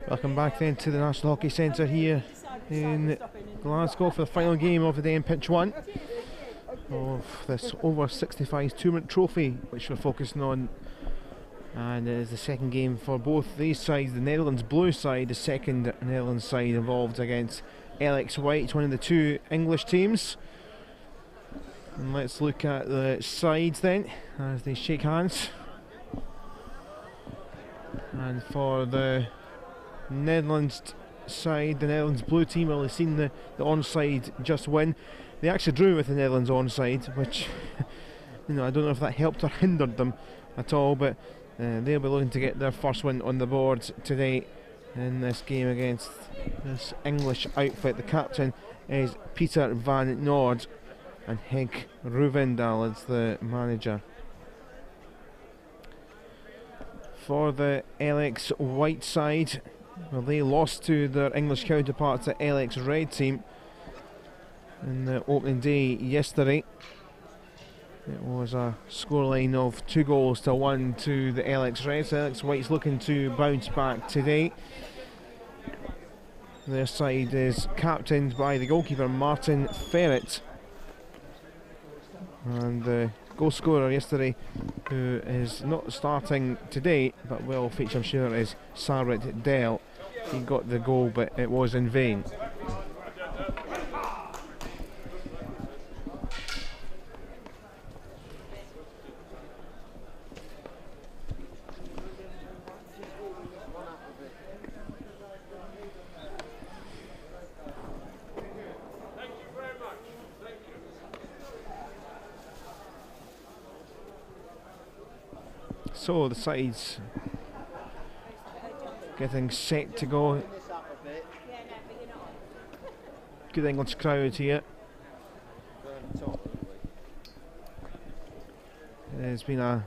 Welcome back then to the National Hockey Centre here in Glasgow for the final game of the day in pitch 1 of this o65 tournament trophy, which we're focusing on, and it is the second game for both these sides. The Netherlands blue side, the second Netherlands side involved against Reelick white, one of the two English teams. And let's look at the sides then as they shake hands. And for the Netherlands side, the Netherlands blue team, well, they've seen the onside just win. They actually drew with the Netherlands onside, which I don't know if that helped or hindered them at all, but they'll be looking to get their first win on the board today in this game against this English outfit. The captain is Peter van Noord and Henk Ruvendal is the manager. For the LX white side, well, they lost to their English counterparts, the LX red team, in the opening day yesterday. It was a scoreline of 2-1 to the LX Reds. LX White's looking to bounce back today. Their side is captained by the goalkeeper Martin Ferret, and the goal scorer yesterday, who is not starting today but will feature, I'm sure, is Sarit Dell. He got the goal, but it was in vain. So the sides getting set to go. Good English crowd here. It has been a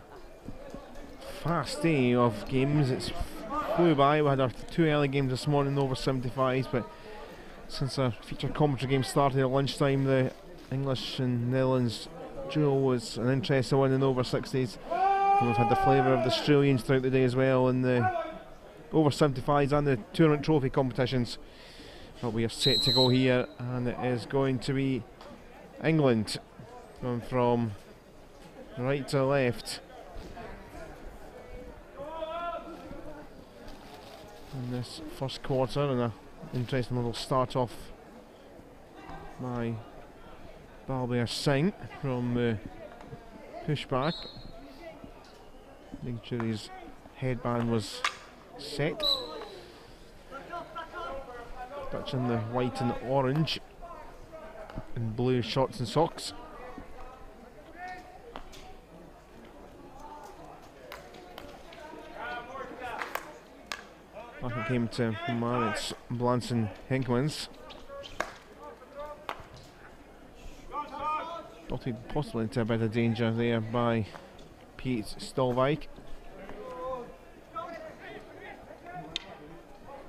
fast day of games. It's flew by. We had our two early games this morning over 75s, but since our feature commentary game started at lunchtime, the English and Netherlands duel was an interesting one in over 60s. And we've had the flavour of the Australians throughout the day as well in the over 75s and the tournament trophy competitions. But we are set to go here, and it is going to be England going from right to left in this first quarter, and an interesting little start off by Balbir Singh from the pushback. Making sure his headband was set. Touching the white and orange and blue shorts and socks. Back it came to Maritz Blanson Hinkmans. Got possibly into a bit of danger there by Piet Stolwijk.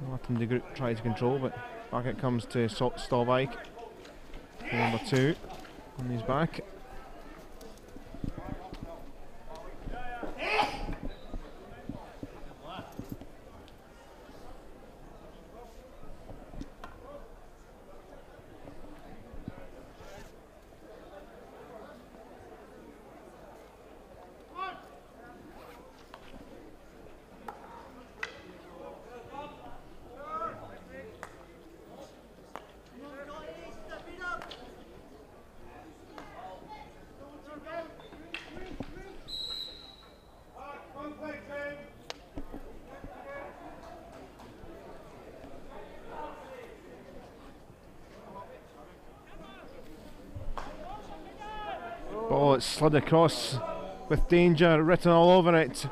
Letting the group try to control, but back it comes to Stolwijk. Number 2 on his back. Ball it's slid across with danger written all over it,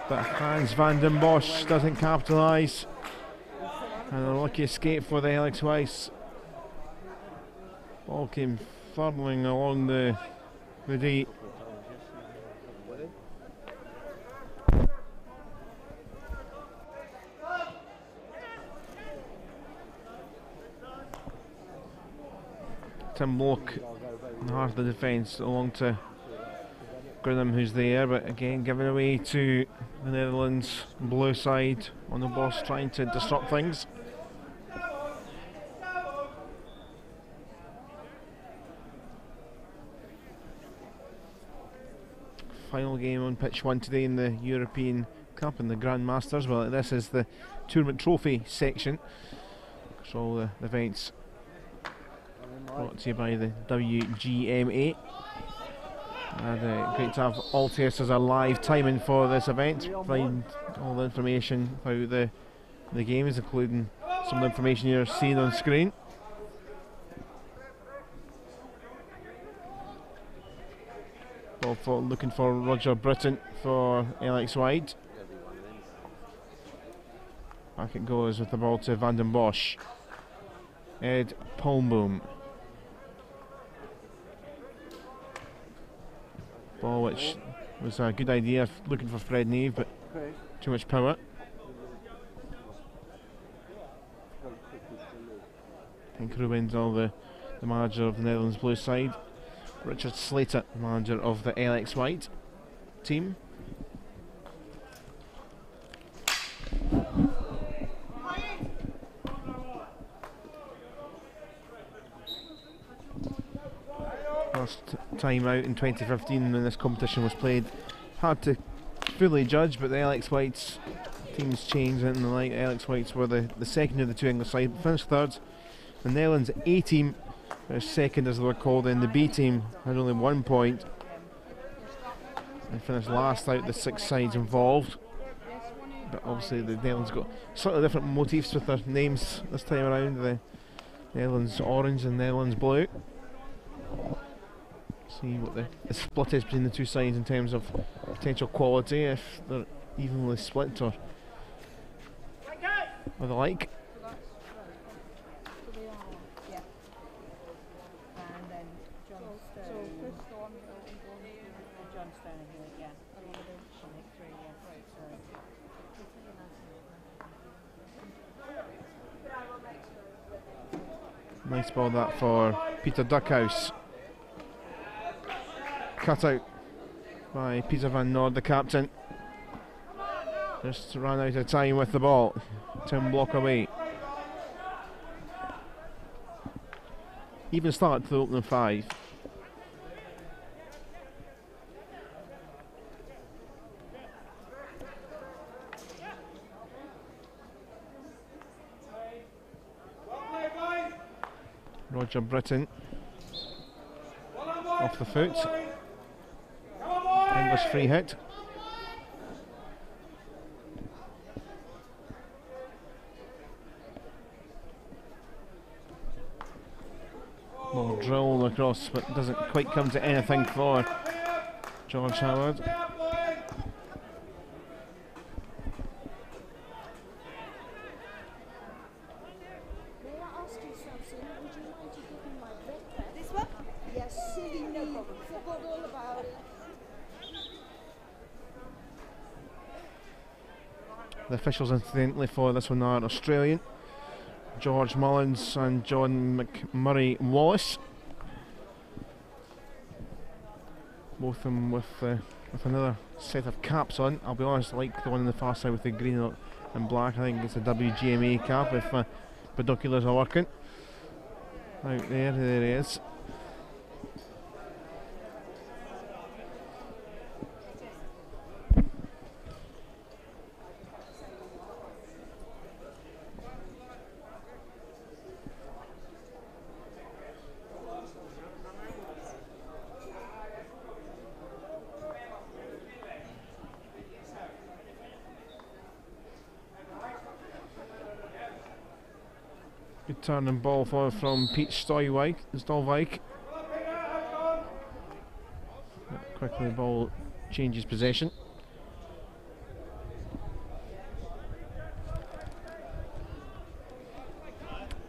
but Hans van den Bosch doesn't capitalise, and a lucky escape for the Alex Weiss. Ball came furling along the D. Tim Bloke in the heart of the defence along to Grinham, who's there, but again given away to the Netherlands blue side on the boss trying to disrupt things. Final game on pitch 1 today in the European Cup and the Grand Masters. Well, this is the tournament trophy section. So all the events brought to you by the WGMA. And great to have Altius as our live timing for this event. Find all the information about the games, including some of the information you're seeing on screen. Looking for Roger Britton for Alex White. Back it goes with the ball to Van den Bosch. Ed Palmboom. Ball which was a good idea, looking for Fred Neve, but too much power. And Rubens, the manager of the Netherlands blue side. Richard Slater, manager of the LX White team. Last time out in 2015 when this competition was played, hard to fully judge, but the LX Whites teams changed and the LX Whites were the second of the two English sides, finished third. The Netherlands A team, second as they were called, and the B team had only 1 point and finished last out the 6 sides involved. But obviously the Netherlands got slightly different motifs with their names this time around, the Netherlands orange and Netherlands blue. See what the split is between the two sides in terms of potential quality, if they're evenly split or the like. Nice ball that for Peter Duckhouse. Cut out by Peter van Noord, the captain. Just ran out of time with the ball. Tim block away. Even start to the opening 5. Roger Britton off the foot. English free hit. Ball drilled across, but doesn't quite come to anything for George Howard. The officials, incidentally, for this one are Australian, George Mullins and John McMurray Wallace. Both of them with another set of caps on. I'll be honest, I like the one on the far side with the green and black. I think it's a WGMA cap if binoculars are working. Out there he is. Good turn and ball from Pete Stolwijk. Quickly the ball changes possession.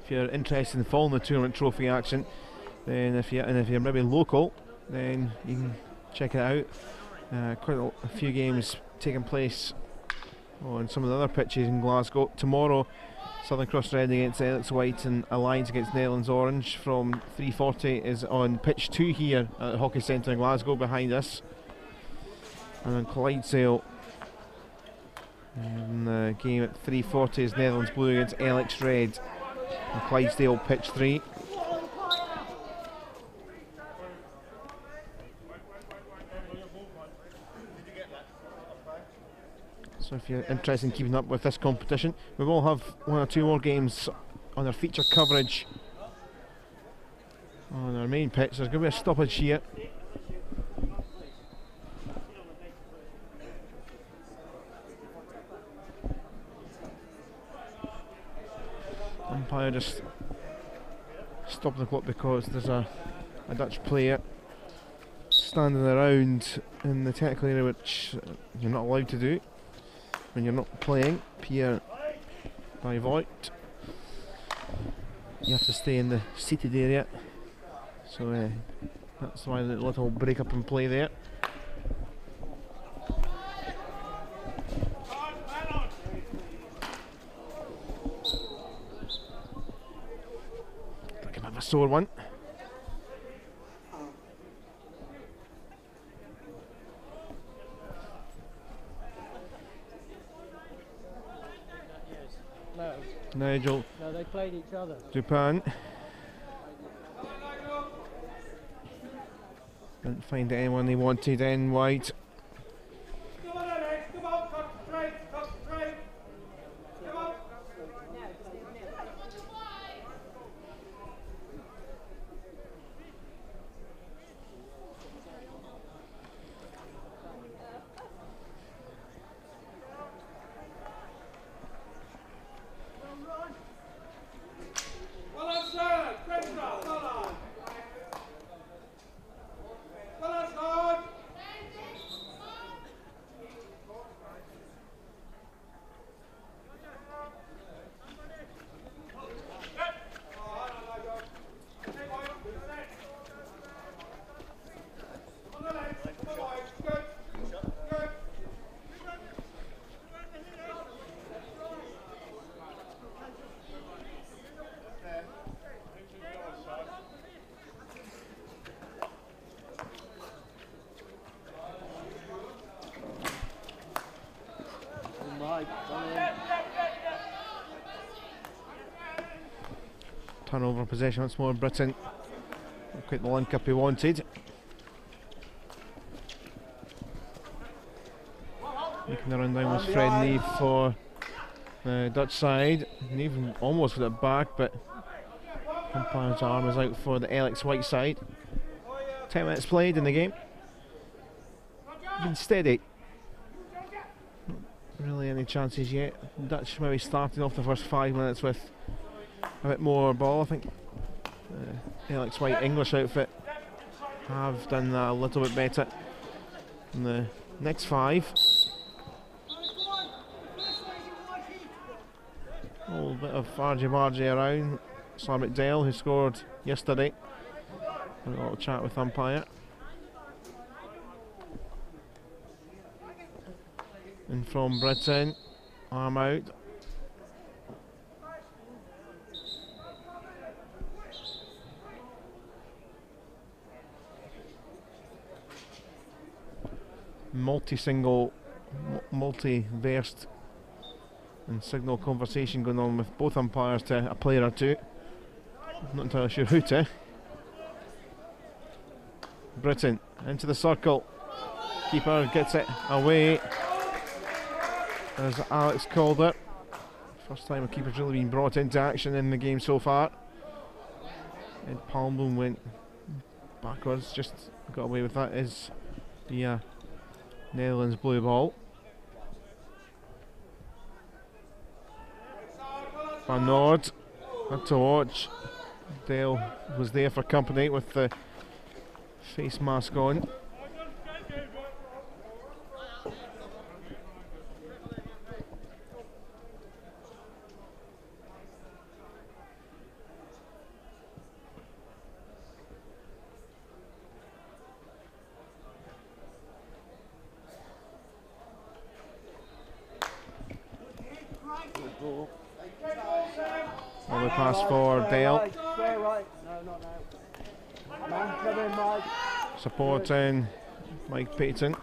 If you're interested in following the tournament trophy action, then if you're maybe local, then you can check it out. Quite a few games taking place on some of the other pitches in Glasgow. Tomorrow, Southern Cross Red against Alex White and Alliance against Netherlands Orange from 3:40 is on pitch 2 here at the Hockey Centre in Glasgow behind us. And then Clydesdale And the game at 3:40 is Netherlands Blue against Reelick Red. And Clydesdale pitch 3. So if you're interested in keeping up with this competition, we will have 1 or 2 more games on our feature coverage on our main pitch. There's going to be a stoppage here. Umpire just stopped the clock because there's a Dutch player standing around in the technical area, which you're not allowed to do when you're not playing. Pierre by Voigt. You have to stay in the seated area, so that's why the little break up in play there. Like a bit of a sore one. Nigel. No, they played each other. Dupin. Didn't find anyone they wanted in white. Come on, Alex, come on, concentrate, concentrate. Come on. Well on, sir. Great stuff. Well on. Well on, son. Turnover possession once more. Britain. Not quite the link up he wanted. Making the run down was Fred Neve for the Dutch side. Neve almost got it back, but umpire's arm is out for the Alex White side. 10 minutes played in the game. Been steady. Not really any chances yet. Dutch maybe starting off the first 5 minutes with a bit more ball. I think Alex White English outfit have done that a little bit better in the next 5. A little bit of argy-bargy around. Sam McDale, who scored yesterday. A little chat with umpire. And from Britain, arm out. Multi-versed and signal conversation going on with both umpires to a player or two. Not entirely sure who to. Britain into the circle. Keeper gets it away. As Alex called it. First time a keeper's really been brought into action in the game so far. Ed Palmblom went backwards, just got away with that. Is the Netherlands blue ball. Van Noord had to watch. Dale was there for company with the face mask on. Lovely pass for Dale. Supporting Mike Payton.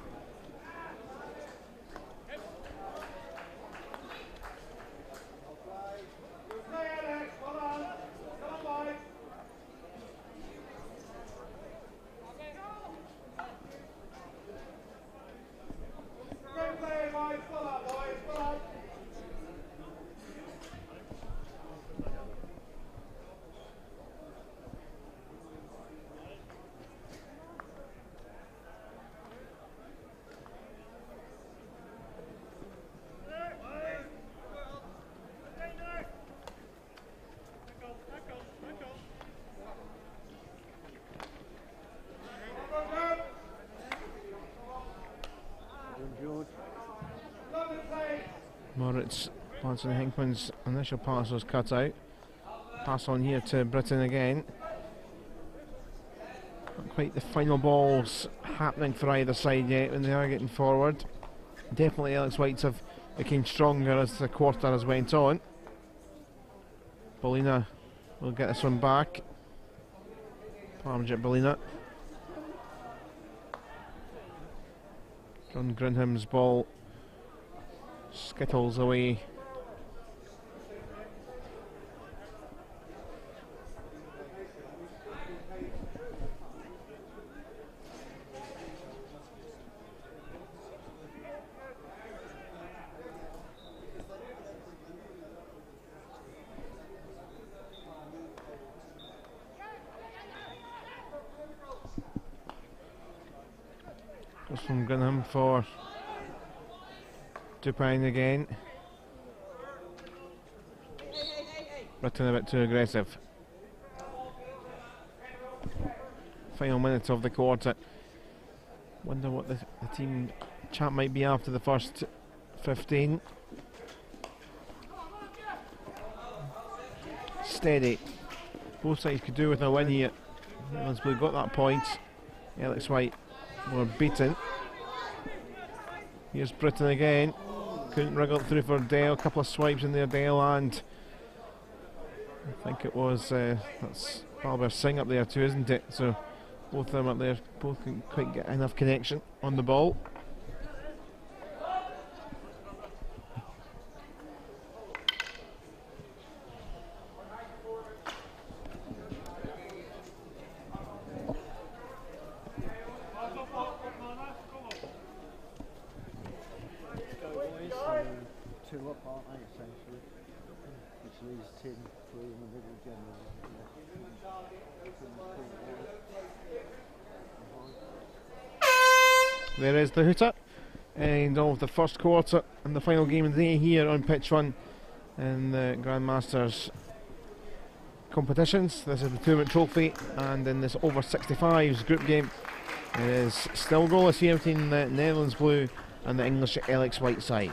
minutes. Bonson Hinkman's initial pass was cut out. Pass on here to Britton again. Not quite the final balls happening for either side yet when they are getting forward. Definitely Alex White's have become stronger as the quarter has went on. Ballina will get this one back. Parmjit Ballina. John Grinham's ball skittles away. Goes from Grinham for Dupine again. Britton a bit too aggressive. Final minute of the quarter. Wonder what the team chat might be after the first 15. Steady. Both sides could do with a win here. Netherlands Blue got that point. Alex White were beaten. Here's Britton again. Couldn't wriggle through for Dale. A couple of swipes in there, Dale, and I think it was that's Balbir Singh up there too, isn't it? So both of them up there, both couldn't quite get enough connection on the ball. There is the hooter, end of the first quarter and the final game of the day here on Pitch Run in the Grandmasters competitions. This is the tournament trophy, and in this over 65s group game it is still goalless here between the Netherlands Blue and the English Alex White side.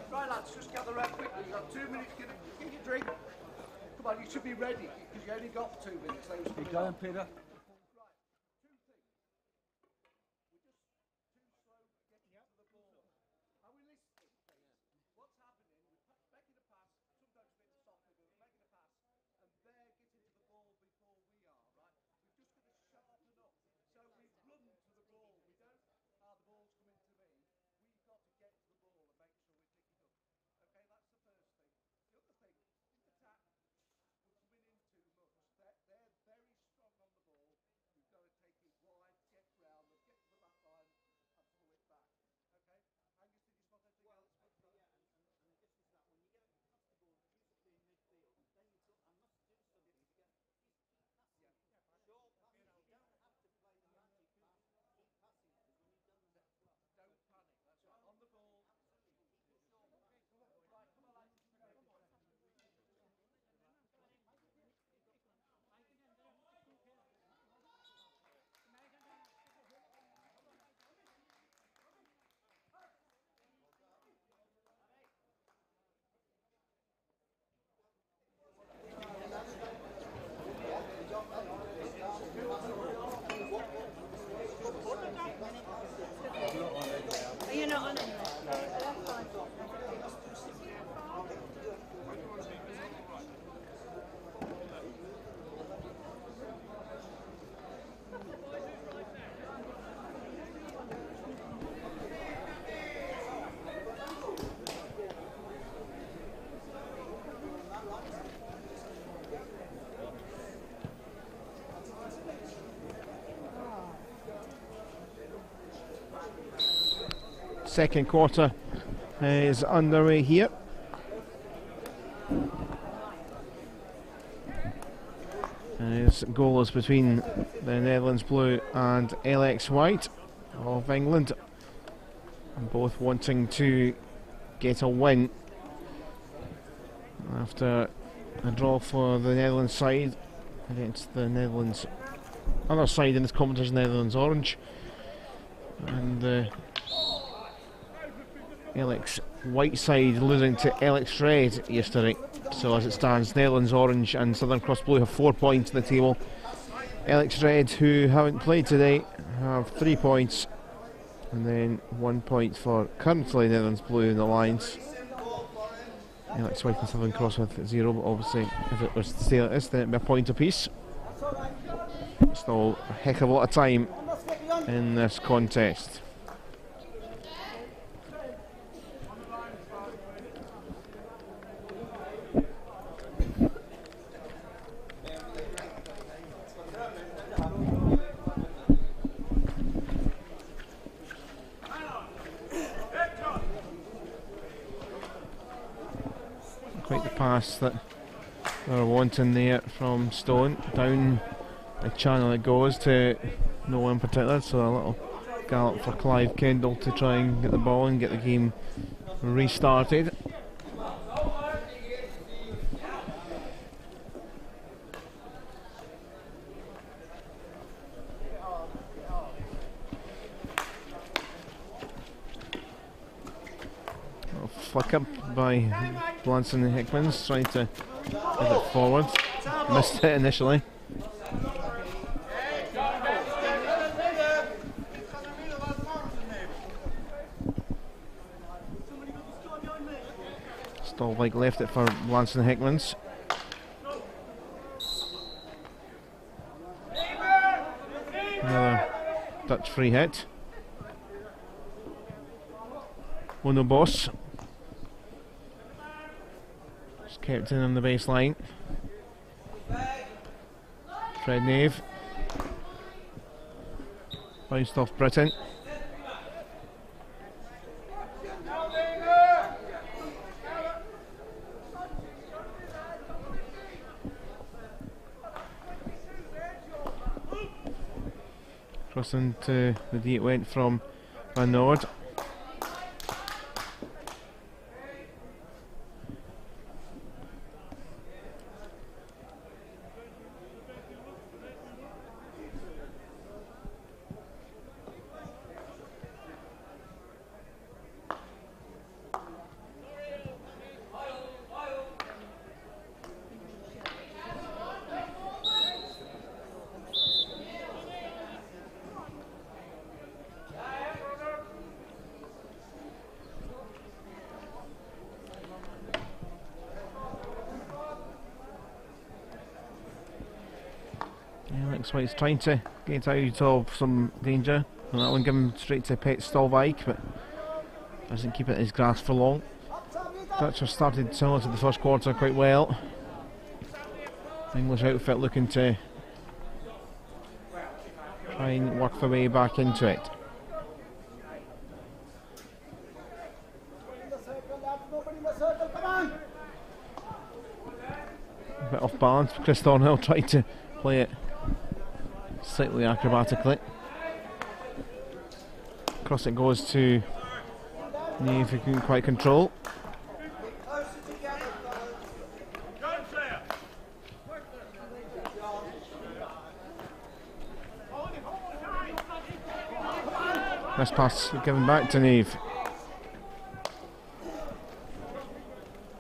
Right lads, just gather around quickly. You've got 2 minutes, get your drink. Come on, you should be ready because you only got 2 minutes. Keep going, Peter. Second quarter is underway here. And it's goalless between the Netherlands Blue and LX White of England, both wanting to get a win after a draw for the Netherlands side against the Netherlands other side in this competition, Netherlands Orange, and Alex Whiteside losing to Alex Red yesterday. So as it stands, Netherlands Orange and Southern Cross Blue have 4 points in the table. Alex Red, who haven't played today, have 3 points, and then 1 point for currently Netherlands Blue in the lines. Alex White and Southern Cross with 0, but obviously if it was to stay like this, then it'd be a point apiece. Still a heck of a lot of time in this contest. Quite the pass that they're wanting there from Stone. Down the channel it goes to no one in particular, so a little gallop for Clive Kendall to try and get the ball and get the game restarted. Flick up by Blanson and Hickmans, trying to get it forward. Missed it initially. Stolvik left it for Blanson and Hickmans. Another Dutch free hit. Ono Boss. Kept in on the baseline. Fred Nave. Bounced off Britton. Crossing to the D it went from Van Noord. Alex White's trying to get out of some danger, and that one given straight to Pet Stolvik, but doesn't keep it in his grasp for long. Dutch have started similar to the first quarter quite well. English outfit looking to try and work their way back into it. A bit off balance, Chris Thornhill tried to play it slightly acrobatically. Across it goes to Neve, who couldn't quite control. This pass given back to Neve.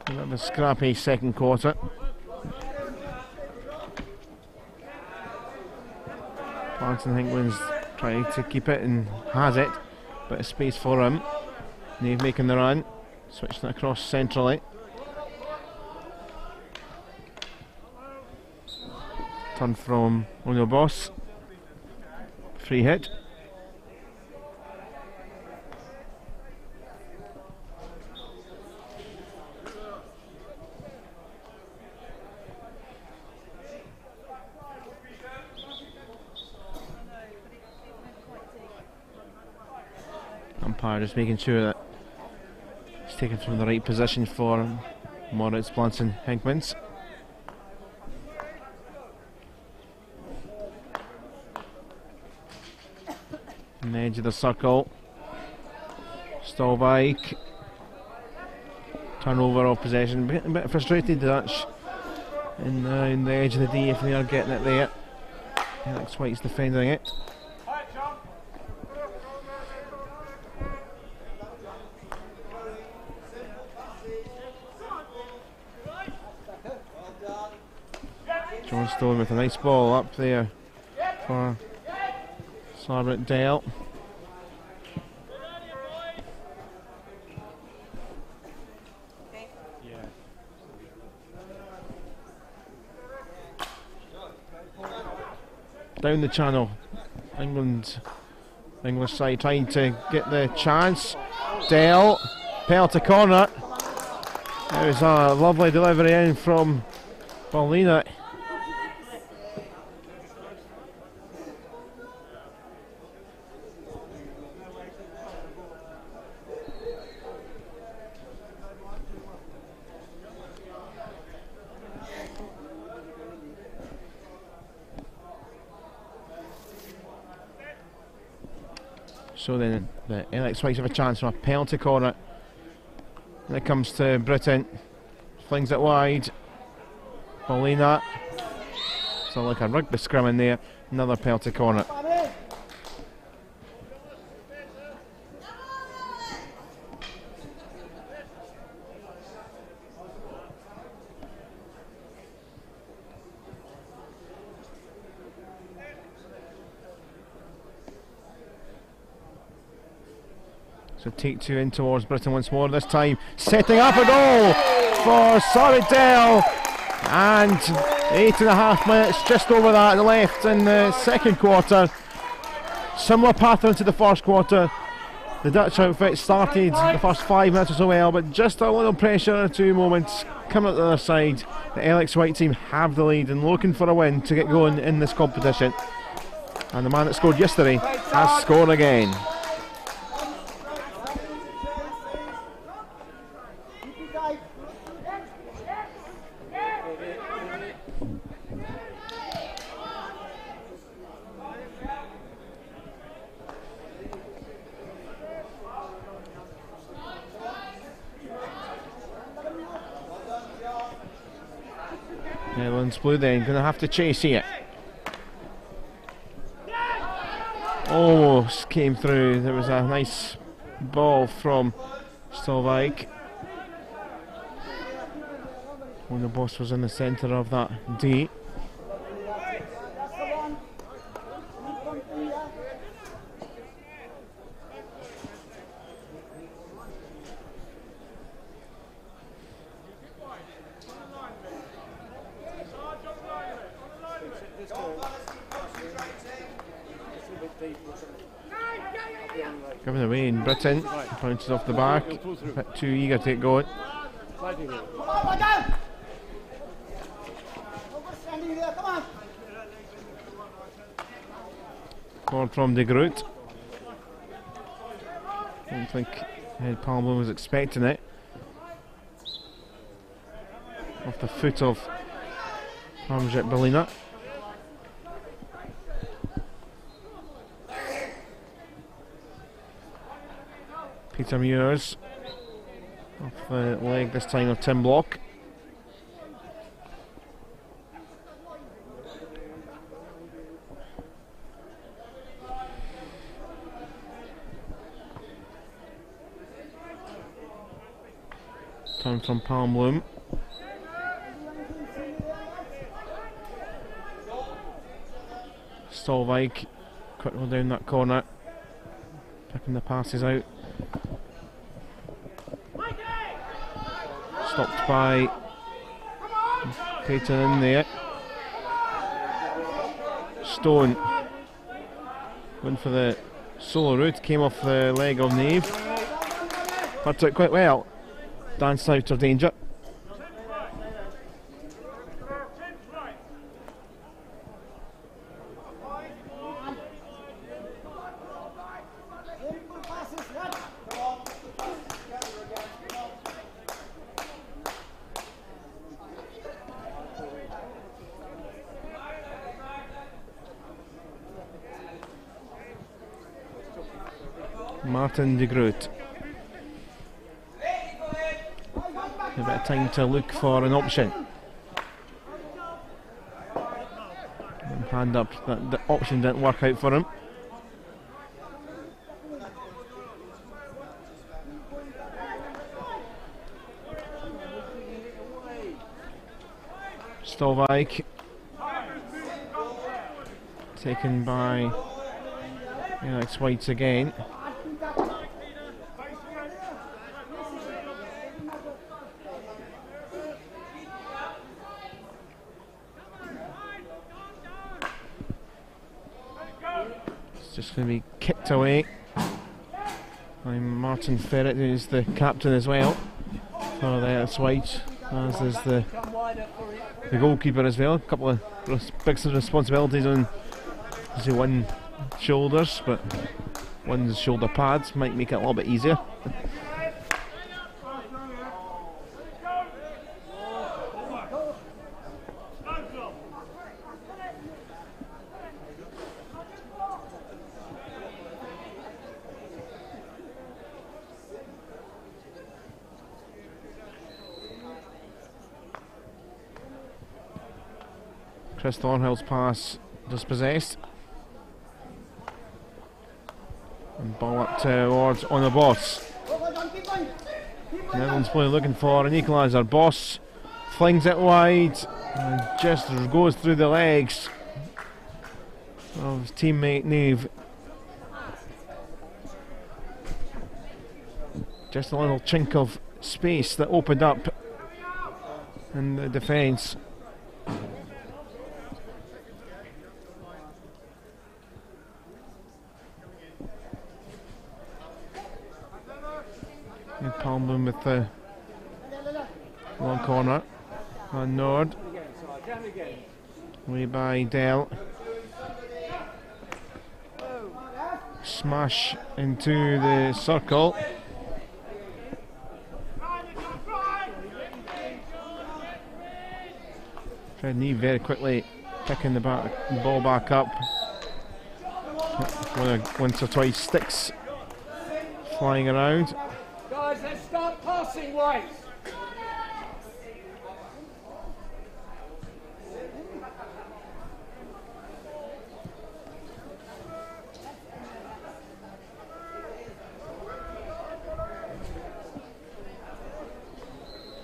A bit of a scrappy second quarter. Blanton Hinkman's trying to keep it and has it, bit of space for him. Nave making the run, switching it across centrally. Turn from Ono Boss. Free hit. Umpire just making sure that it's taken from the right position for Moritz Blanson Hinkmans. On the edge of the circle. Stolvik. Turnover of possession. A bit frustrated, Dutch. In the edge of the D if they are getting it there. Alex White's defending it. Johnstone with a nice ball up there for Sarbert Dale. Down the channel, English side trying to get the chance. Dale, penalty corner. There was a lovely delivery in from Paulina. So then the Reelick Whites have a chance from a penalty corner. And it comes to Britton. Flings it wide. Paulina. So like a rugby scrum in there. Another penalty corner. So take two in towards Britton once more, this time setting up a goal for Sorridell, and 8.5 minutes just over that left in the second quarter. Similar pattern to the first quarter. The Dutch outfit started the first 5 minutes or so well, but just a little pressure at 2 moments coming up the other side. The Reelick White team have the lead and looking for a win to get going in this competition, and the man that scored yesterday has scored again. Netherlands Blue then going to have to chase here. Almost came through. There was a nice ball from Stolvik. When the boss was in the centre of that D. Given away in Britain, bounces off the back, a bit too eager to get going. Forward from De Groot. Don't think Ed Palmer was expecting it. Off the foot of Hamzat Belina. Peter Muirs off the leg this time of Tim Block. Turn from Palmloom. Stolvik quickly down that corner, picking the passes out. Stopped by Peyton in there. Stone went for the solo route, came off the leg of Nave. Put it quite well. Danced out of danger. Martin De Groot. A bit of time to look for an option. Hand up, the option didn't work out for him. Stolvik taken by Alex White again. It's just going to be kicked away by Martin Ferret, who's the captain as well for the Alex White, as is the goalkeeper as well. A couple of big responsibilities on one shoulders, but one's shoulder pads might make it a little bit easier. Chris Thornhill's pass dispossessed. And ball up towards on the Boss. Netherlands player looking for an equaliser. Boss flings it wide and just goes through the legs of his teammate Neve. Just a little chink of space that opened up in the defence. Palmboom with the long corner on Nord. Way by Dell. Smash into the circle. Fred Neve very quickly picking the ball back up. Once or twice sticks flying around. Guys, let's start passing White.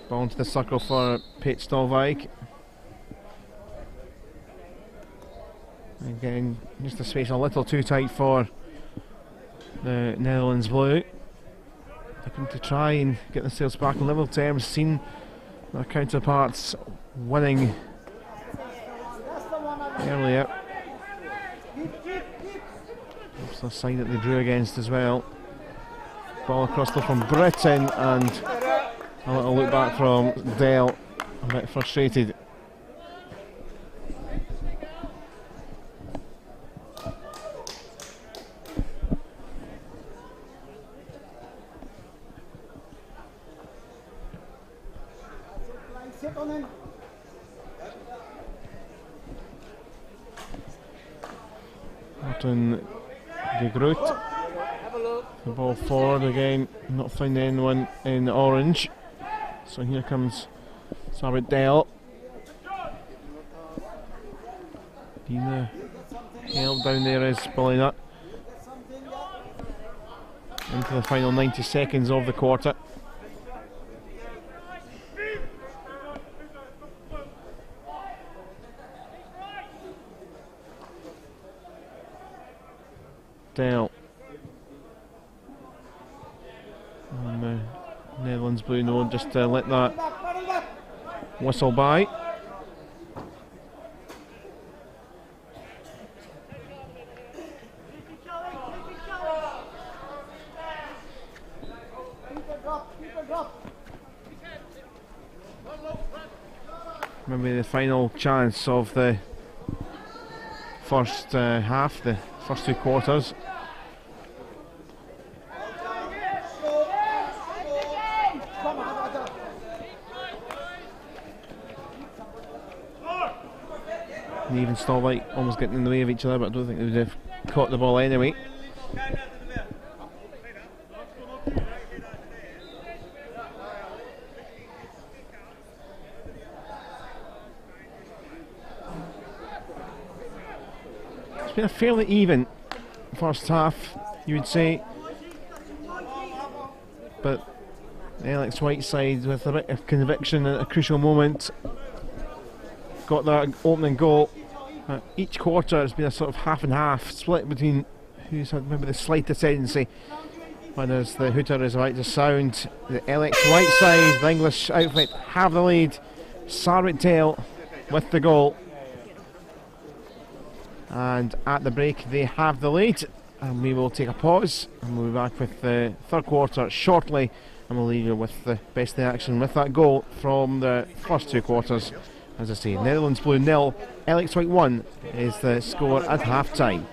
Ball into the circle for Pete Stolvik. Again, just the space a little too tight for the Netherlands Blue. Looking to try and get themselves back on level terms. Seen their counterparts winning earlier. That's the side that they drew against as well. Ball across there from Britain, and a little look back from Dell, a bit frustrated. Martin de Groot. The ball forward again, not finding anyone in orange. So here comes Sarbit Dell. Dina held down there is Bolina. Into the final 90 seconds of the quarter. Dell. And the Netherlands Blue no, just to let that whistle by. Maybe the final chance of the first half, the first two quarters. And even Stolvik almost getting in the way of each other, but I don't think they would have caught the ball anyway. It's been a fairly even first half, you would say, but the Alex White side with a bit of conviction at a crucial moment got that opening goal Each quarter has been a sort of half and half split between who's had maybe the slightest tendency. Whether it's the hooter is about to sound, the LX right side, the English outfit have the lead. Sarwick Tail with the goal. And at the break they have the lead. And we will take a pause and we'll be back with the third quarter shortly. And we'll leave you with the best in action with that goal from the first two quarters. As I say, Netherlands Blue 0, LX White 1 is the score at half time.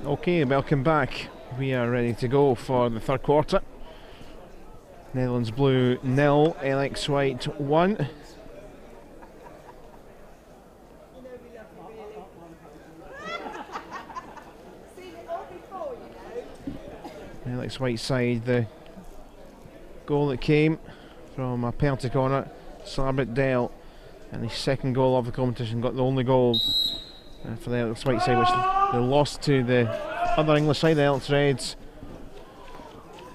Okay, welcome back. We are ready to go for the third quarter. Netherlands blue 0, Reelick white 1. Reelick's white side, the goal that came from a penalty corner, Sarbit Dell, and his second goal of the competition, got the only goal for the Reelick's white side, which they lost to the other English side, the Reelick's Reds.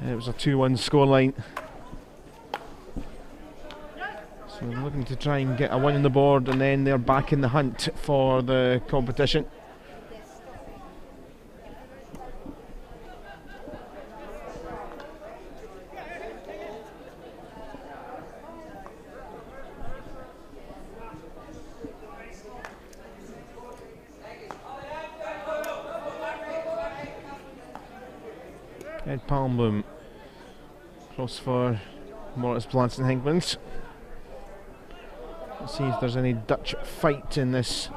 It was a 2-1 scoreline. So they're looking to try and get a win on the board, and then they're back in the hunt for the competition. Ed Palmboom, cross for Morris Blanson Hinkmans. Let's see if there's any Dutch fight in this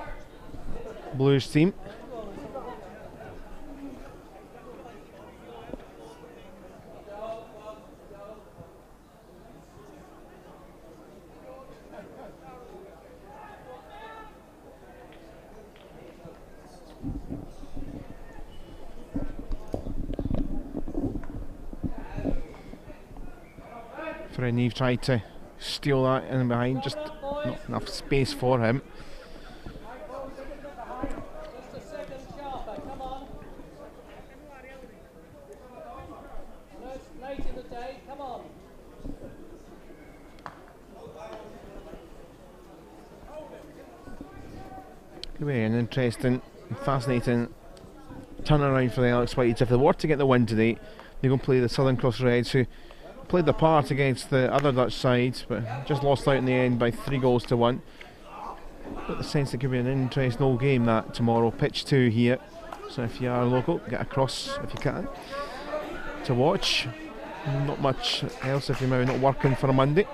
Blues team. Neve tried to steal that in behind, just not enough space for him. Just a second sharper, come on. No, it's late in the day, come on. Could be an interesting, fascinating turnaround for the Reelick Whites. If they were to get the win today, they're going to play the Southern Cross Reds, who played their part against the other Dutch sides, but just lost out in the end by 3-1. Got the sense it could be an interesting old game that tomorrow. Pitch 2 here, so if you are local, get across if you can to watch. Not much else if you're maybe not working for a Monday.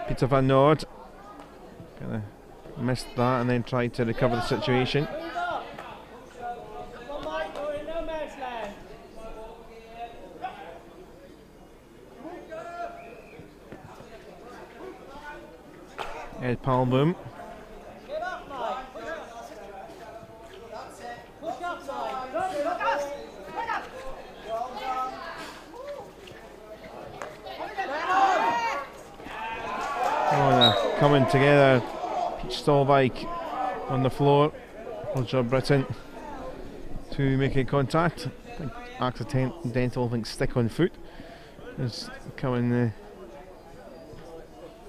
Peter Van Noord kinda missed that and then tried to recover the situation. Ed Palmboom. Oh, coming together. Peach Stolvike on the floor. Roger Britton to making contact. I think accidental, stick on foot. Is coming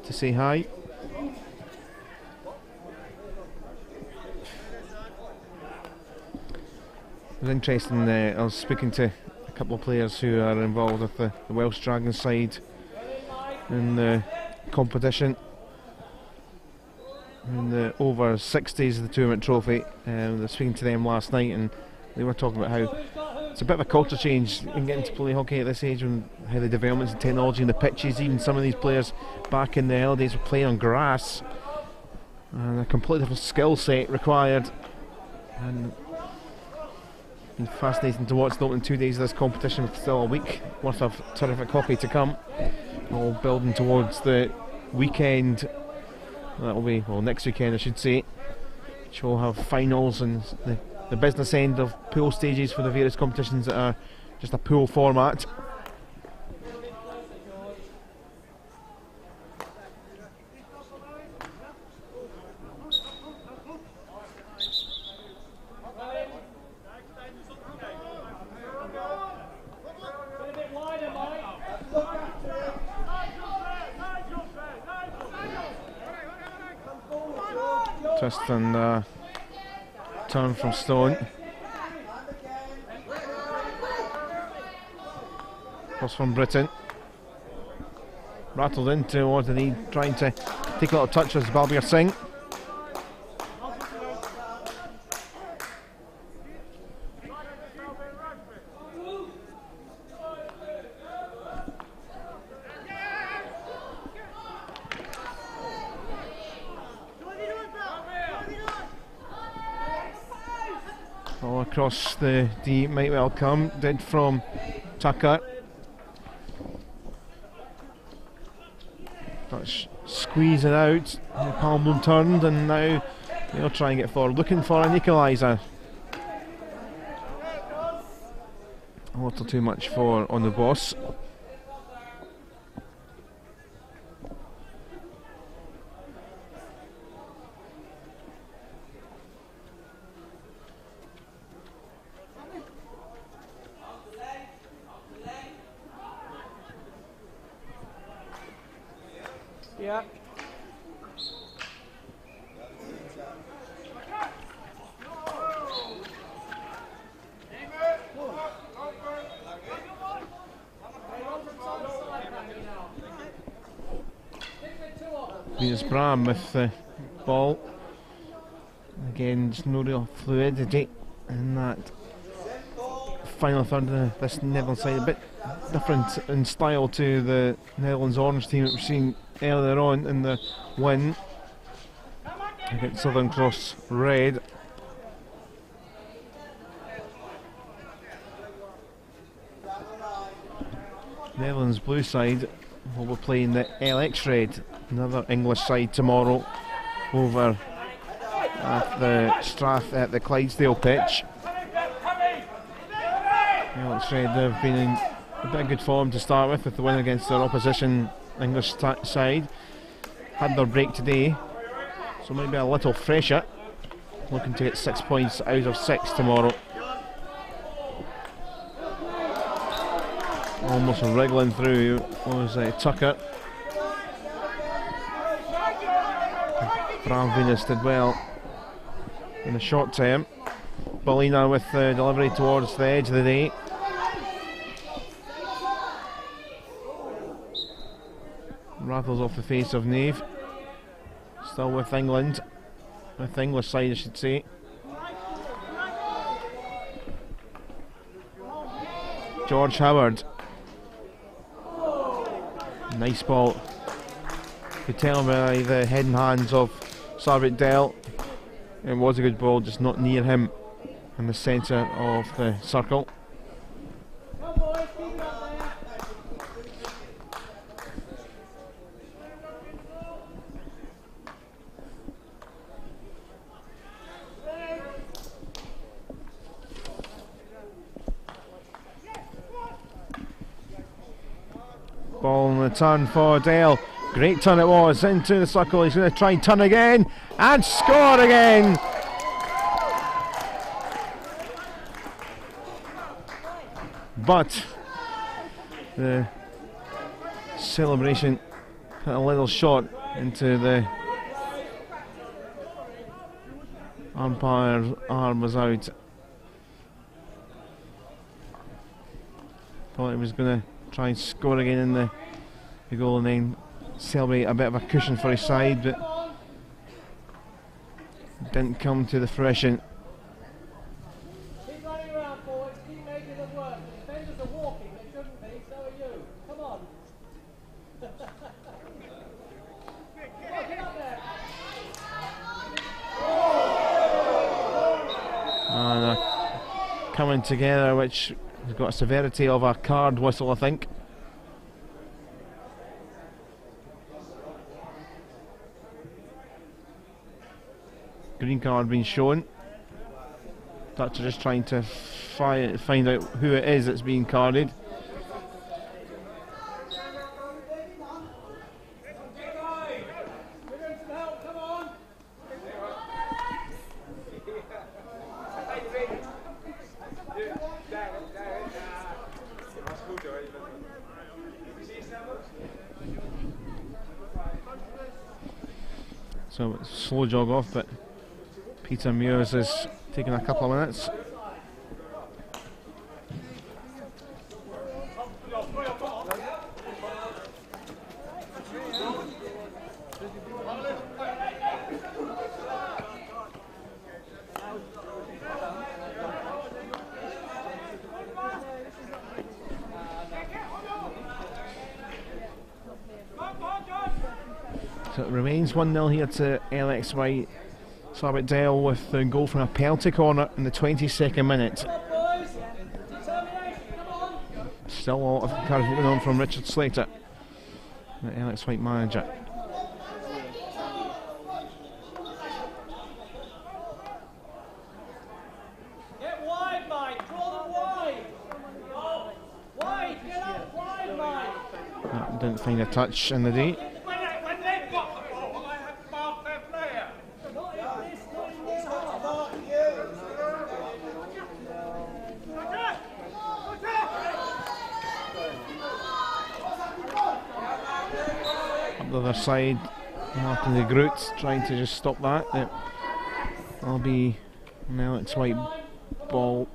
to say hi. It was interesting, I was speaking to a couple of players who are involved with the Welsh Dragons side in the competition in the over 60s of the tournament trophy. I was speaking to them last night and they were talking about how it's a bit of a culture change in getting to play hockey at this age, and how the developments in technology and the pitches, even some of these players back in the early days were playing on grass, and a completely different skill set required. And been fascinating to watch the opening 2 days of this competition, with still a week worth of terrific hockey to come, all building towards the weekend. That will be, well, next weekend I should say, which will have finals and the business end of pool stages for the various competitions that are just a pool format. Twist and turn from Stone. Cross from Britton. Rattled into what did he, trying to take a little touch as Balbir Singh. All across the D might well come. Did from Tucker. But squeeze it out. Palmbloom turned, and now they'll try and get forward. Looking for an equaliser. A little too much for on the boss. Yeah. Venus Bram with the ball. Again, just no real fluidity in that final third of this Netherlands side. A bit different in style to the Netherlands Orange team that we've seen earlier on in the win against Southern Cross Red. Netherlands blue side will be playing the LX Red, another English side tomorrow over at the at the Clydesdale pitch. LX Red have been in a bit of good form to start with the win against their opposition English side. Had their break today, so maybe a little fresher. Looking to get 6 points out of 6 tomorrow. Almost wriggling through was Tucker. Bram Venus did well in the short term. Ballina with the delivery towards the edge of the day. Rattles off the face of Nave. Still with England. With the English side, I should say. George Howard. Nice ball. Could tell by the head and hands of Sarvik Dell. It was a good ball, just not near him in the centre of the circle. Ball on the turn for Dale. Great turn it was into the circle. He's going to try and turn again and score again. But the celebration put a little shot into the umpire's arm was out. Thought he was going to try and score again in the goal and then celebrate a bit of a cushion for his side, but didn't come to the fruition. Keep running around, boys. Keep making it work. The defenders are walking. They shouldn't be. So are you. Come on. Get up there. And coming together, which has got a severity of a card whistle, I think. Green card being shown. Dutch are just trying to find out who it is that's being carded. So it's a slow jog off, but Peter Muirs is taking a couple of minutes. So it remains 1-0 here to LXY Sarbit-Dale with the goal from a penalty corner in the 22nd minute. Still a lot of encouragement on from Richard Slater, the Alex White manager. Get wide, Mike. Draw them wide. Wide. Get up wide, Mike. That didn't find a touch in the day. When they've got the ball, they have to mark their player. Not in this, not in this. Up the other side, Martin de Groot trying to just stop that. Yep. That'll be an Alex White ball.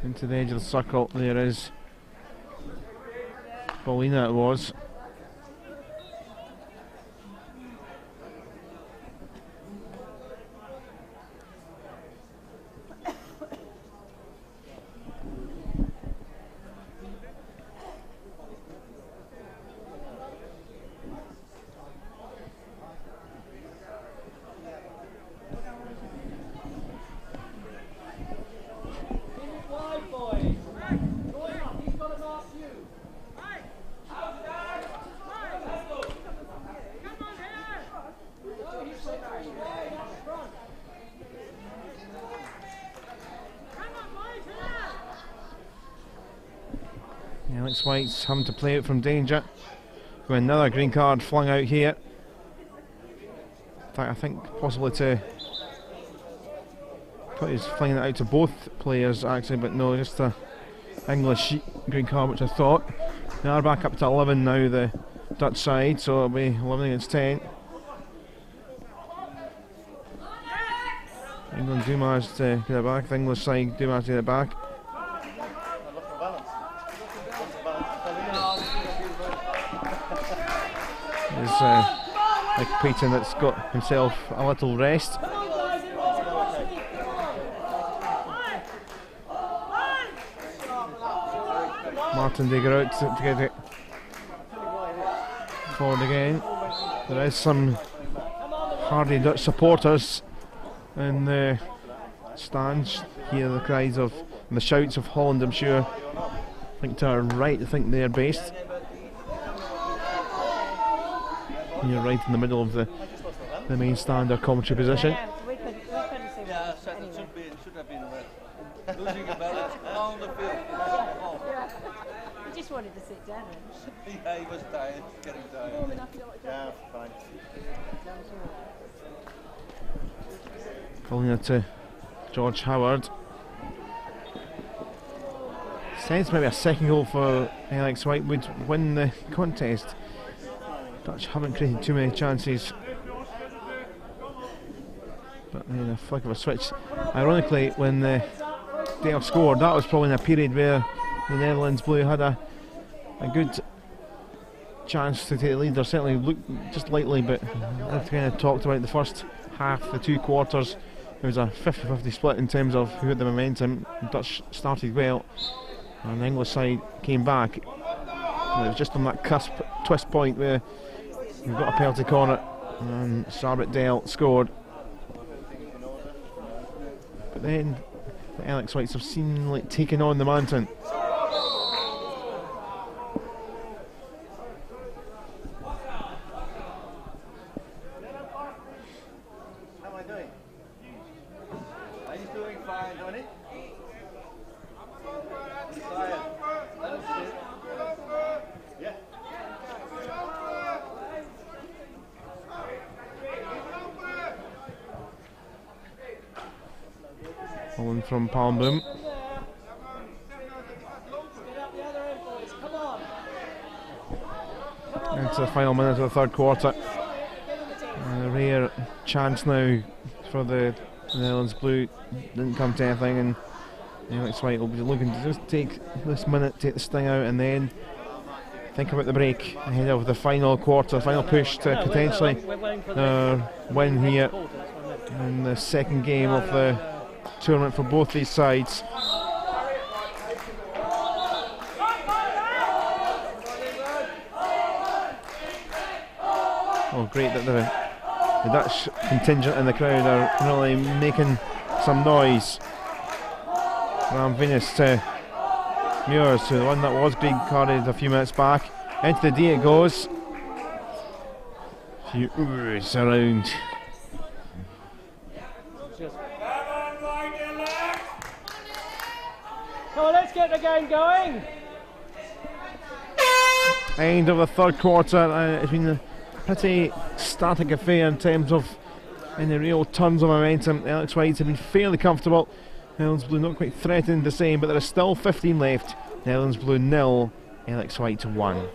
Into the edge of the circle, there is Paulina, it was. Alex White's having to play it from danger. With another green card flung out here. In fact, I think possibly to put his flinging it out to both players actually, but no, just a English green card, which I thought. They are back up to 11 now, the Dutch side, so it'll be 11 against 10. England do manage to get it back. The English side do manage to get it back. There's like Peyton that's got himself a little rest. Martin de Groot to get it forward again. There is some hardy Dutch supporters in the stands. Hear the cries of and the shouts of Holland, I'm sure. I think to our right, I think they're based. You're right in the middle of the main stand or commentary position. Yeah, we couldn't see what anyway. It should have been losing a balance on the field. Yeah. He just wanted to sit down. Yeah, he was tired, getting tired. Yeah, fine. Calling it to George Howard. Sense maybe a second goal for Alex White would win the contest. Dutch haven't created too many chances, but in a flick of a switch. Ironically, when Dale scored, that was probably in a period where the Netherlands Blue had a good chance to take the lead. They certainly looked just lightly, but I've kind of talked about the first half, the 2 quarters. It was a 50-50 split in terms of who had the momentum. The Dutch started well, and the English side came back. And it was just on that cusp, twist point where we've got a penalty corner and Sarbit-Dale scored. But then the Alex Whites have seemingly taken on the mountain. How am I doing? Are you doing fine, Donny? Tired. Yeah. Holland from Palmboom. Into the final minute of the 3rd quarter. And a rare chance now for the Netherlands Blue. Didn't come to anything, and Alex White will be looking to just take this minute, take the sting out, and then think about the break ahead of the final quarter, final push to potentially win here in the 2nd game of the tournament for both these sides. Oh, great that the Dutch contingent in the crowd are really making some noise. Ram Venus to Muirs, so the one that was green carded a few minutes back. Into the D it goes. A few oohs around. Come on, let's get the game going. End of the third quarter. It's been a pretty static affair in terms of any real tons of momentum. Alex Whites have been fairly comfortable. Netherlands Blue not quite threatening the same, but there is still 15 left. Netherlands Blue 0, Alex White 1.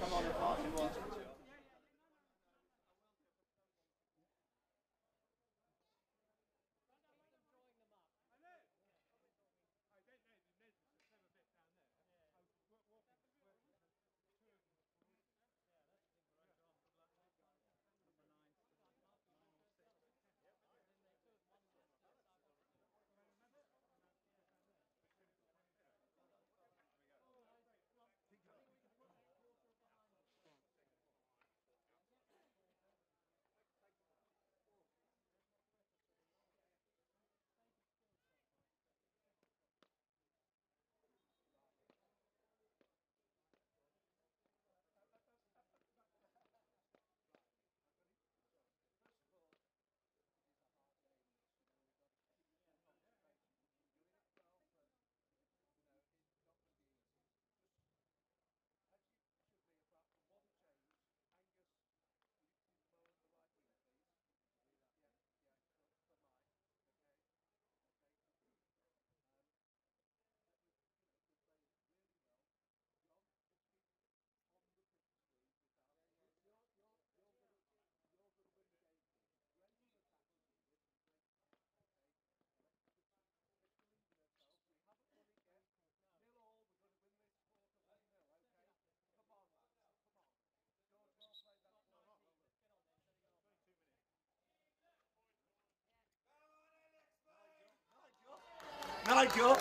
Nigel,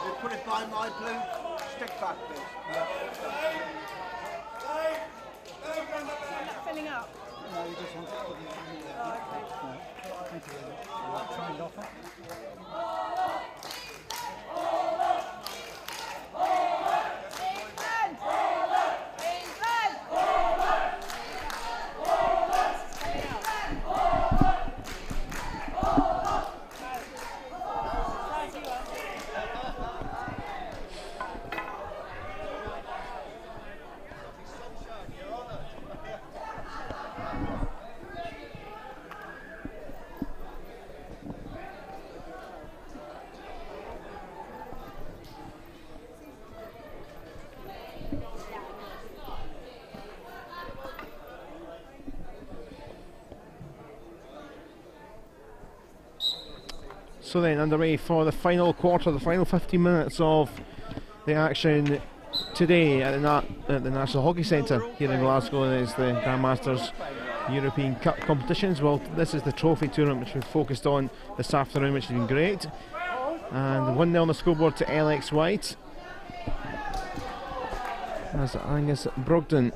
you put it by my blue stick back bit. Filling up. No, you just want to put it in the Thank you very much. Signed off it. So then underway for the final quarter, the final 15 minutes of the action today at the National Hockey Centre here in Glasgow. And it's the Grandmasters European Cup competitions. Well, this is the trophy tournament which we've focused on this afternoon, which has been great. And 1-0 on the scoreboard to Alex White as Angus Brogdon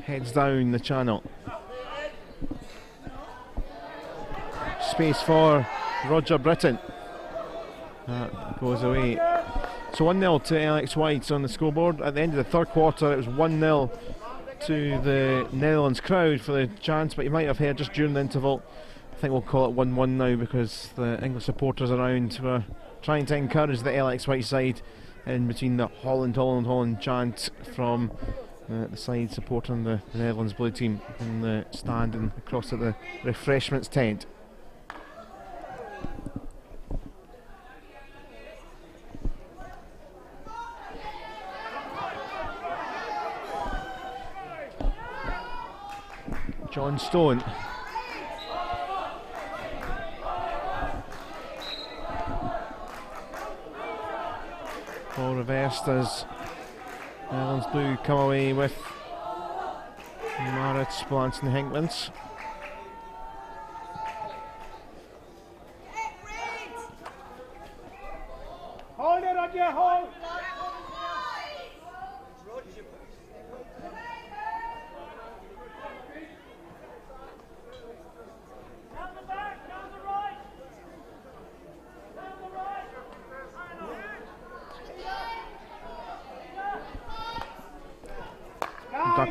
heads down the channel. Space for Roger Britton. That goes away. So 1-0 to Alex White on the scoreboard. At the end of the third quarter, it was 1-0 to the Netherlands crowd for the chance, but you might have heard just during the interval, I think we'll call it 1-1 now because the English supporters around were trying to encourage the Alex White side in between the Holland, Holland, Holland chant from the side supporting the Netherlands blue team in the stand and across at the refreshments tent. John Stone. Ball reversed as Netherlands Blue come away with Marit Splants and Hinkmans. Hold it on your hold.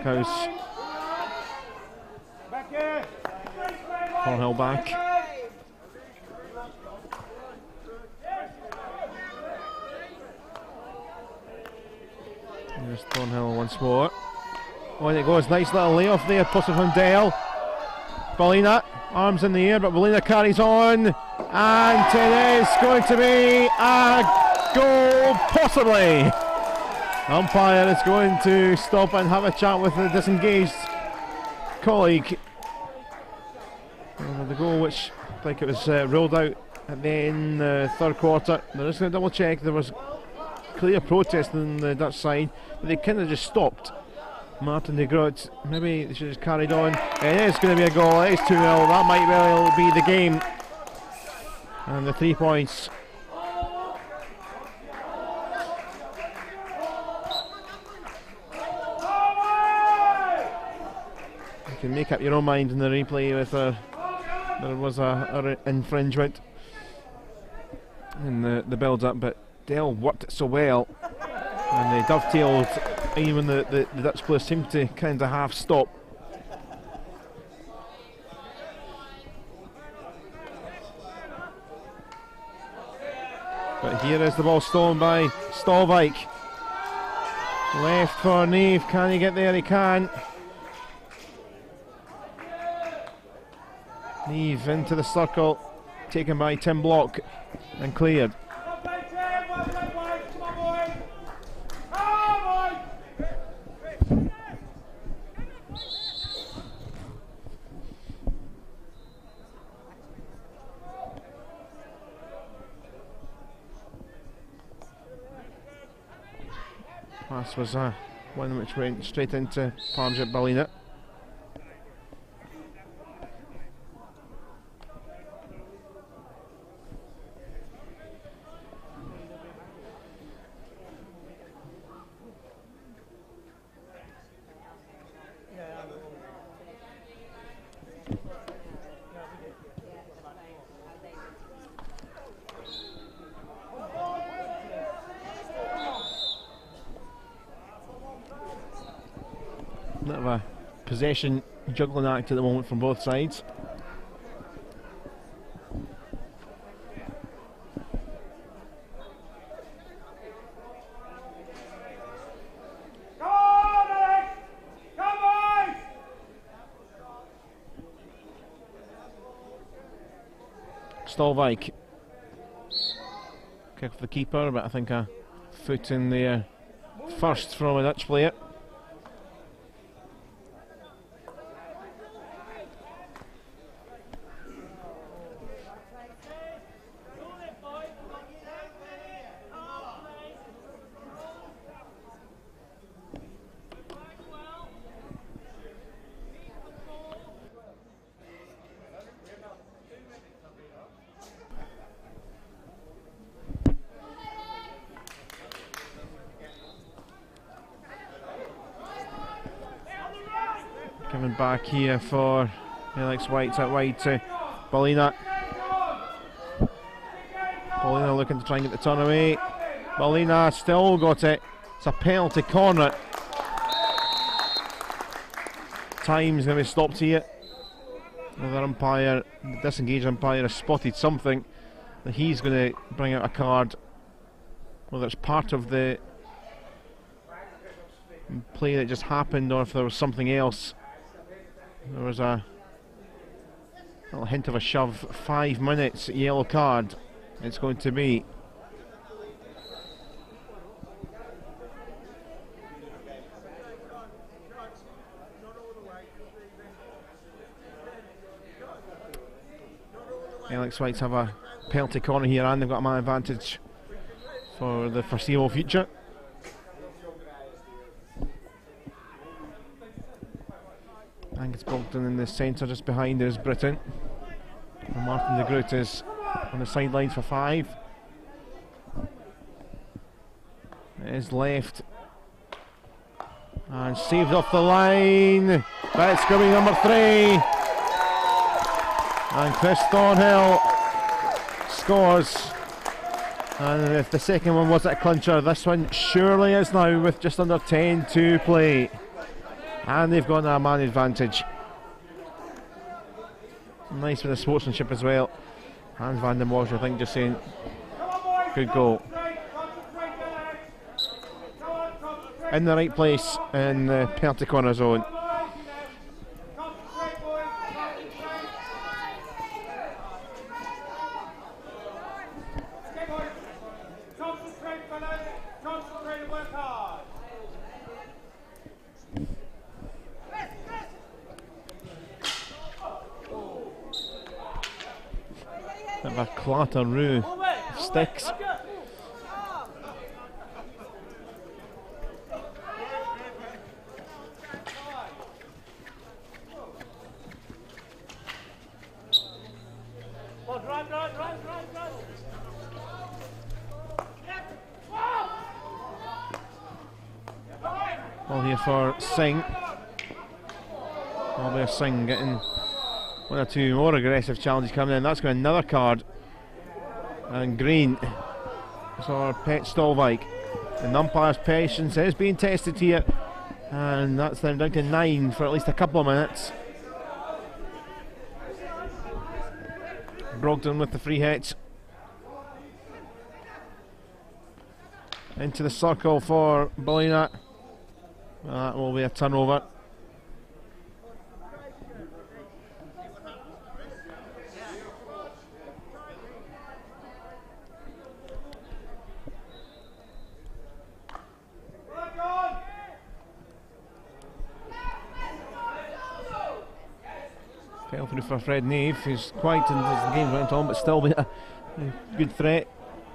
Backhouse. Thornhill back. There's Thornhill once more. On it goes, nice little layoff there, possibly from Dale. Ballina, arms in the air, but Ballina carries on, and it is going to be a goal, possibly. Umpire is going to stop and have a chat with the disengaged colleague. The goal, which I think it was ruled out at the end of the third quarter. They're just going to double check. There was clear protest on the Dutch side, but they kind of just stopped. Martin de Groot, maybe they should have just carried on. It is going to be a goal. It is 2-0. That might well be the game. And the 3 points. You can make up your own mind in the replay with there was a infringement in the build-up, but Dell worked it so well, and they dovetailed. Even the Dutch players seemed to kind of half stop. But here is the ball stolen by Stolvik. Left for Neve. Can he get there? He can. Neve into the circle, taken by Tim Block and cleared. Pass was one which went straight into Parmjit Ballina. Bit of a possession juggling act at the moment from both sides. Stolvik. Kick for the keeper, but I think a foot in there first from a Dutch player. Coming back here for Alex White out wide to Ballina. Ballina looking to try and get the turn away. Ballina still got it. It's a penalty corner. Time's going to be stopped here. Another umpire, the disengaged umpire, has spotted something that he's going to bring out a card. Whether it's part of the play that just happened or if there was something else. There was a little hint of a shove. 5 minutes, yellow card it's going to be. Alex Whites have a penalty corner here and they've got a man advantage for the foreseeable future. Angus Bolton in the centre, just behind is Britain. And Martin de Groot is on the sidelines for 5. It is left. And saved off the line. That's going to be number 3. And Chris Thornhill scores. And if the second one was a clincher, this one surely is now with just under 10 to play. And they've got a man advantage. Nice with the sportsmanship as well. Hans van den Bosch, I think, just saying, good goal. In the right place in the penalty corner zone. Bit of a clatteroo of sticks. Ball here for Singh. Ball there, Singh getting one or two more aggressive challenges coming in. That's going to be another card. And green for Pet Stolvik. The umpire's patience is being tested here. And that's them down to 9 for at least a couple of minutes. Brogdon with the free hits. Into the circle for Ballina. That will be a turnover. Fell through for Fred Nave, who's quiet as the game went on, but still been a good threat.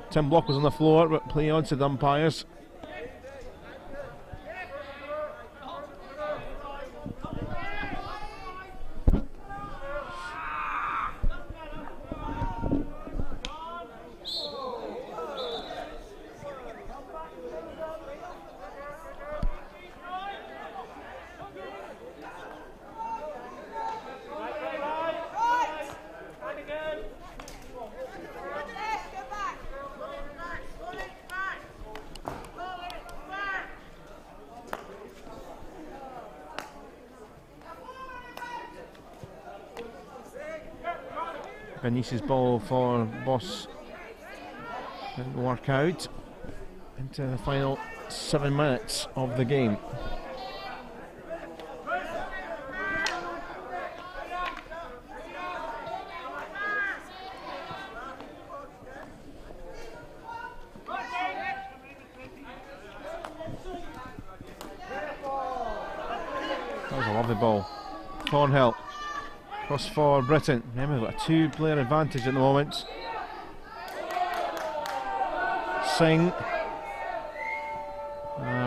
Tim Block was on the floor, but play on to the umpires. Venice's ball for Boss. Didn't work out. Into the final 7 minutes of the game. That was a lovely ball. Thornhill. Cross for Britain. Remember, we've got a 2-player advantage at the moment. Singh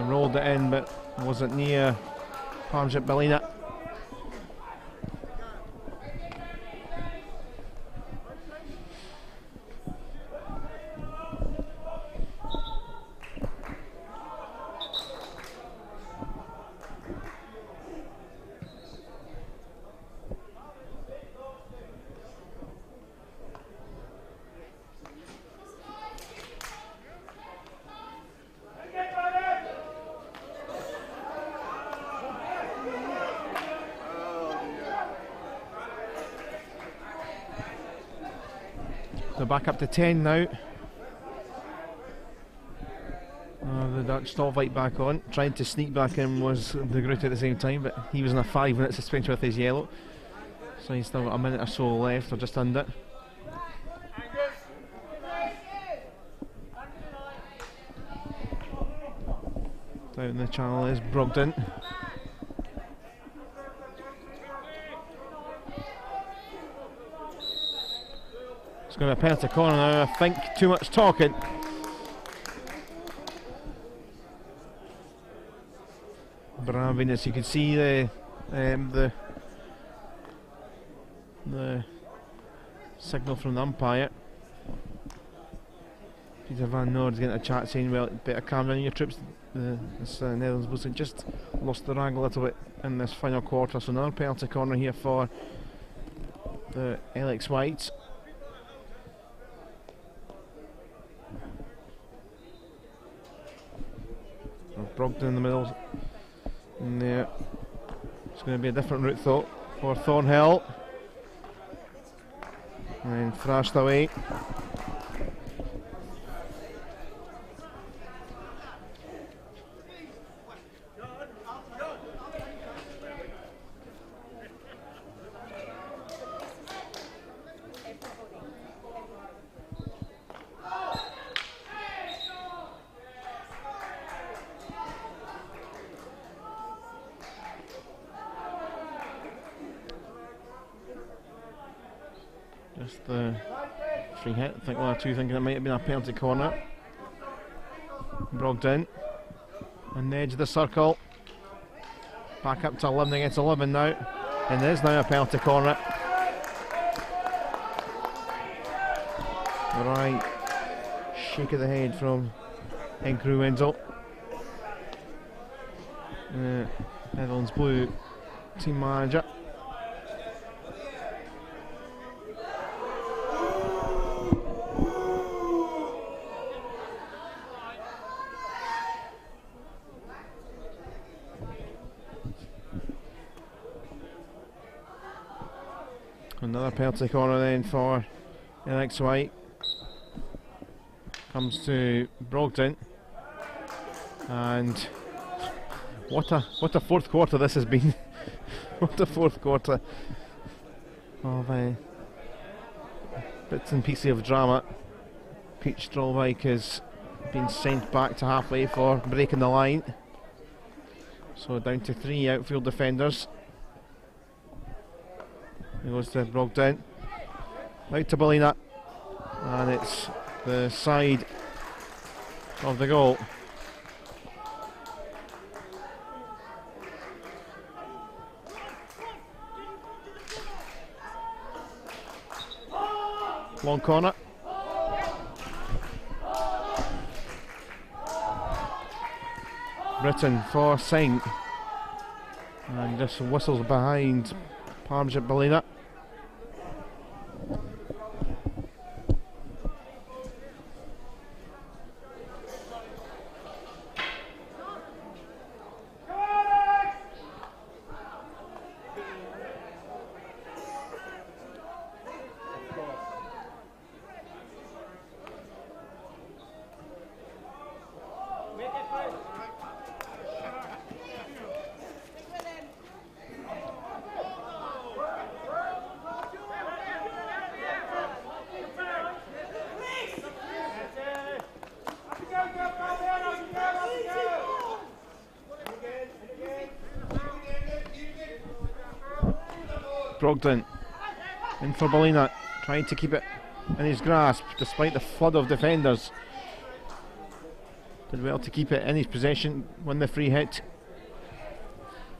rolled it in, but wasn't near Parmjit Ballina. They're back up to 10 now. The Dutch Stolvik back on. Trying to sneak back in was the Groot at the same time, but he was in a 5-minute suspension with his yellow. So he's still got a minute or so left, or just under. Down the channel is Brogdon. It's going to be a penalty corner now. I think too much talking. Bravin, as you can see the signal from the umpire. Peter Van Noord's getting a chat saying, well, better calm down your troops. This Netherlands Blues have just lost the rag a little bit in this final quarter. So another penalty corner here for the Alex Whites. Brogdon in the middle. In there. It's going to be a different route though for Thornhill. And then thrashed away. Just the free hit. I think one or two thinking it might have been a penalty corner. Brogdon on the edge of the circle. Back up to 11 against 11 now. And there is now a penalty corner. Right. Shake of the head from Encrew Wenzel. Netherlands Blue team manager. Another penalty corner then for Alex White. Comes to Brogdon, and what a fourth quarter this has been. What a fourth quarter of bits and pieces of drama. Pete Strolwijk has been sent back to halfway for breaking the line. So down to 3 outfield defenders. He goes to Brogdon, out to Bellina, and it's the side of the goal. Long corner. Britain for Singh, and just whistles behind Parmjit Bellina. Brogdon in for Bellina, trying to keep it in his grasp despite the flood of defenders. Did well to keep it in his possession, won the free hit.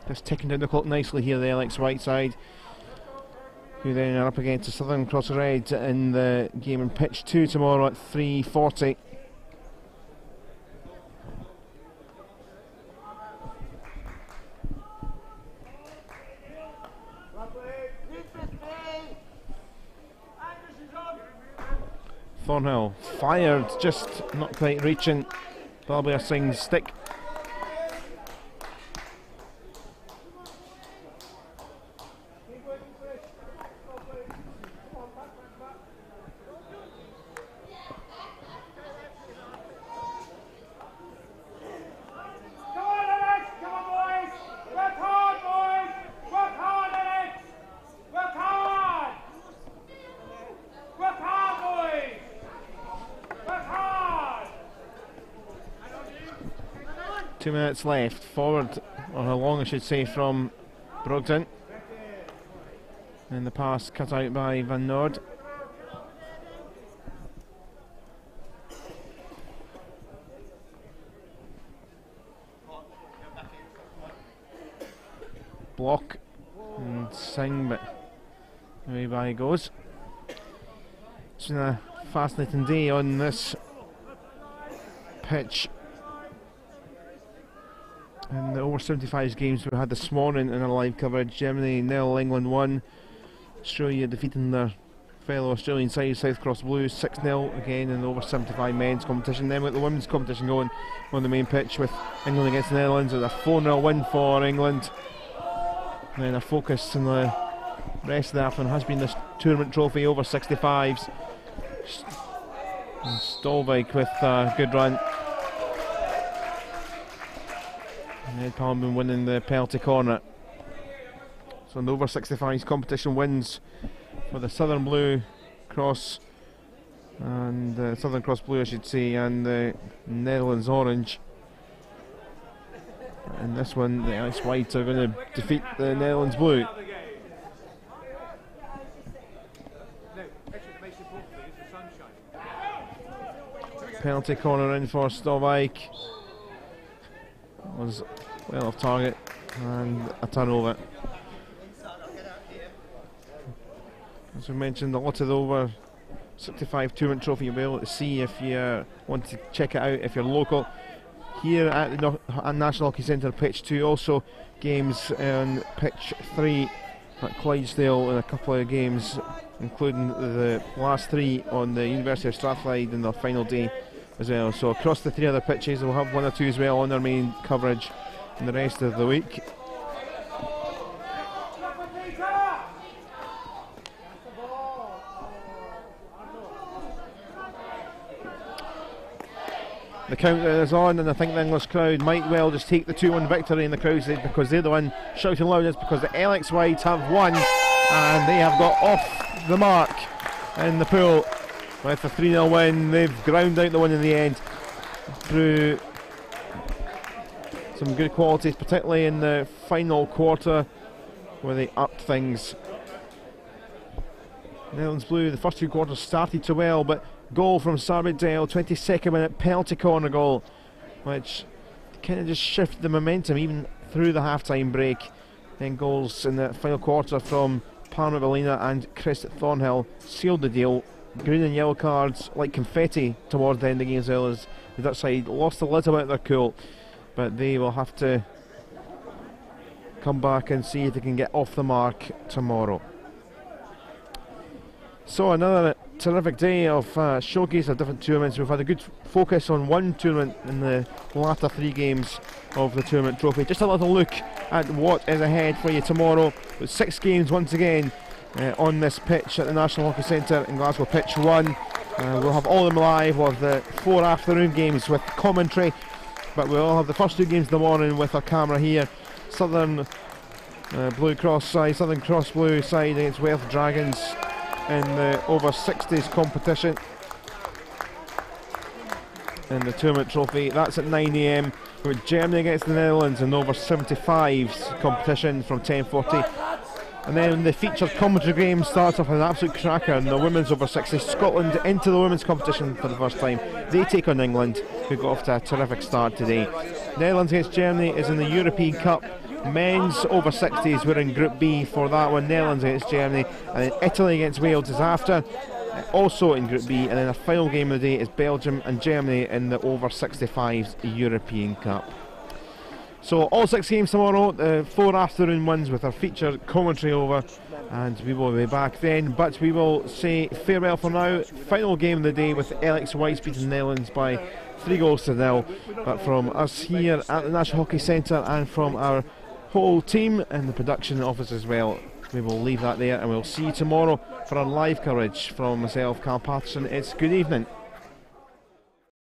Just ticking down the clock nicely here, the Alex White side, who then are up against the Southern Cross Reds in the game in pitch 2 tomorrow at 3:40. Thornhill fired, just not quite reaching Balbir Singh's stick. Two minutes left. Forward, or how long I should say, from Brogdon. And the pass cut out by Van Noord. Block and Singh, but away by he goes. It's been a fascinating day on this pitch. And the over 75s games we had this morning in our live coverage: Germany 0, England 1. Australia defeating their fellow Australian side, South Cross Blues 6-0 again in the over 75 men's competition. Then with the women's competition going on the main pitch with England against the Netherlands, with a 4-0 win for England. And then a focus in the rest of the afternoon has been this tournament trophy over 65s. And Stolvik with a good run. Ed Palmer winning the penalty corner. So the over 65s competition wins for the Southern Blue Cross and Southern Cross Blue, I should say, and the Netherlands Orange. And this one, the Alex White are going to defeat the Netherlands Blue. Penalty corner in for Stolvik. Was well off target and a turnover. As we mentioned, a lot of the over 65 tournament trophy you'll be able to see if you want to check it out if you're local. Here at the National Hockey Centre pitch 2, also games on pitch 3 at Clydesdale in a couple of games, including the last 3 on the University of Strathclyde in their final day as well. So across the 3 other pitches we'll have 1 or 2 as well on their main coverage in the rest of the week. The countdown is on, and I think the English crowd might well just take the 2-1 victory in the crowd because they're the one shouting loudest, because the Alex Whites have won and they have got off the mark in the pool with a 3-0 win. They've ground out the win in the end through some good qualities, particularly in the final quarter where they upped things. Netherlands Blue, the first 2 quarters started so well, but goal from Sarbidale, 22nd minute penalty corner goal, which kind of just shifted the momentum even through the half-time break. Then goals in the final quarter from Palmer Valina and Chris Thornhill sealed the deal. Green and yellow cards like confetti towards the end of the game, as well as the Dutch side lost a little bit of their cool, but they will have to come back and see if they can get off the mark tomorrow. So another terrific day of showcase of different tournaments. We've had a good focus on one tournament in the latter 3 games of the tournament trophy. Just a little look at what is ahead for you tomorrow, with 6 games once again on this pitch at the National Hockey Centre in Glasgow, pitch 1. We'll have all of them live. We'll have the 4 afternoon games with commentary, but we'll have the first 2 games in the morning with our camera here. Southern Blue Cross side, Southern Cross Blue side against Wealth Dragons in the over 60s competition in the tournament trophy. That's at 9 AM. with Germany against the Netherlands in the over 75s competition from 10:40. And then the featured commentary game starts off with an absolute cracker in the women's over 60s. Scotland into the women's competition for the first time. They take on England, who got off to a terrific start today. Netherlands against Germany is in the European Cup. Men's over 60s, we're in Group B for that one. Netherlands against Germany, and then Italy against Wales is after, also in Group B. And then the final game of the day is Belgium and Germany in the over 65s European Cup. So all 6 games tomorrow, the 4 afternoon ones with our featured commentary over, and we will be back then. But we will say farewell for now. Final game of the day with Alex White beating the Netherlands by 3-0. But from us here at the National Hockey Centre and from our whole team in the production office as well, we will leave that there, and we'll see you tomorrow for our live coverage. From myself, Carl Patterson, it's good evening.